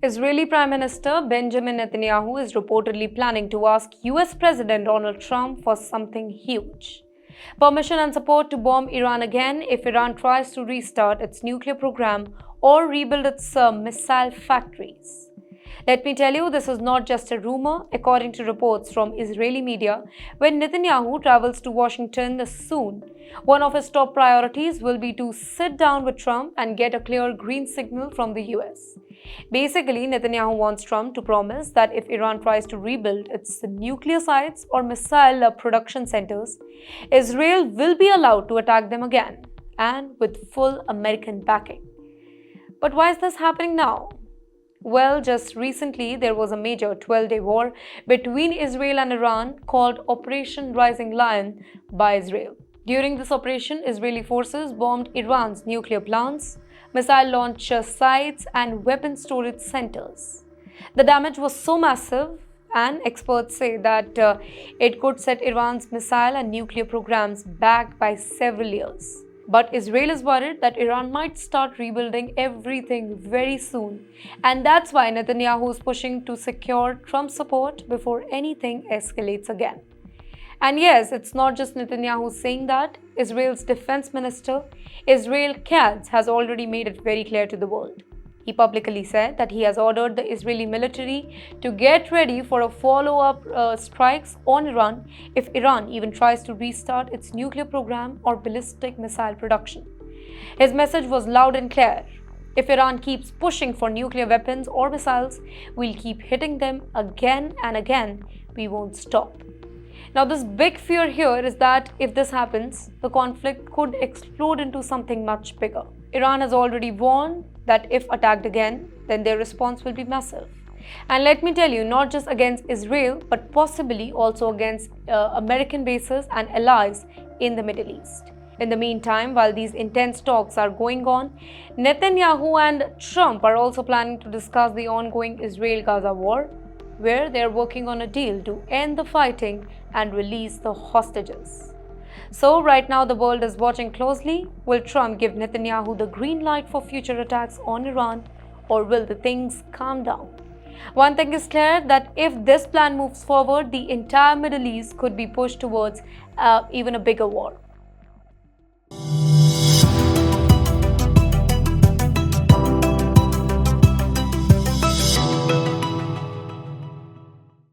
Israeli Prime Minister Benjamin Netanyahu is reportedly planning to ask US President Donald Trump for something huge. Permission and support to bomb Iran again if Iran tries to restart its nuclear program or rebuild its missile factories. Let me tell you, this is not just a rumor. According to reports from Israeli media, when Netanyahu travels to Washington soon, one of his top priorities will be to sit down with Trump and get a clear green signal from the US. Basically, Netanyahu wants Trump to promise that if Iran tries to rebuild its nuclear sites or missile production centers, Israel will be allowed to attack them again, and with full American backing. But why is this happening now? Well, just recently there was a major 12-day war between Israel and Iran called Operation Rising Lion by Israel. During this operation, Israeli forces bombed Iran's nuclear plants, missile launch sites, and weapon storage centers. The damage was so massive, and experts say that it could set Iran's missile and nuclear programs back by several years. But Israel is worried that Iran might start rebuilding everything very soon, and that's why Netanyahu is pushing to secure Trump's support before anything escalates again. And yes, it's not just Netanyahu saying that. Israel's defense minister, Israel Katz, has already made it very clear to the world. He publicly said that he has ordered the Israeli military to get ready for a follow-up strikes on Iran if Iran even tries to restart its nuclear program or ballistic missile production. His message was loud and clear. If Iran keeps pushing for nuclear weapons or missiles, we'll keep hitting them again and again. We won't stop. Now, this big fear here is that if this happens, the conflict could explode into something much bigger. Iran has already warned that if attacked again, then their response will be massive. And let me tell you, not just against Israel, but possibly also against American bases and allies in the Middle East. In the meantime, while these intense talks are going on, Netanyahu and Trump are also planning to discuss the ongoing Israel-Gaza war, where they are working on a deal to end the fighting and release the hostages. So right now the world is watching closely. Will Trump give Netanyahu the green light for future attacks on Iran, or will the things calm down? One thing is clear, that if this plan moves forward, the entire Middle East could be pushed towards even a bigger war.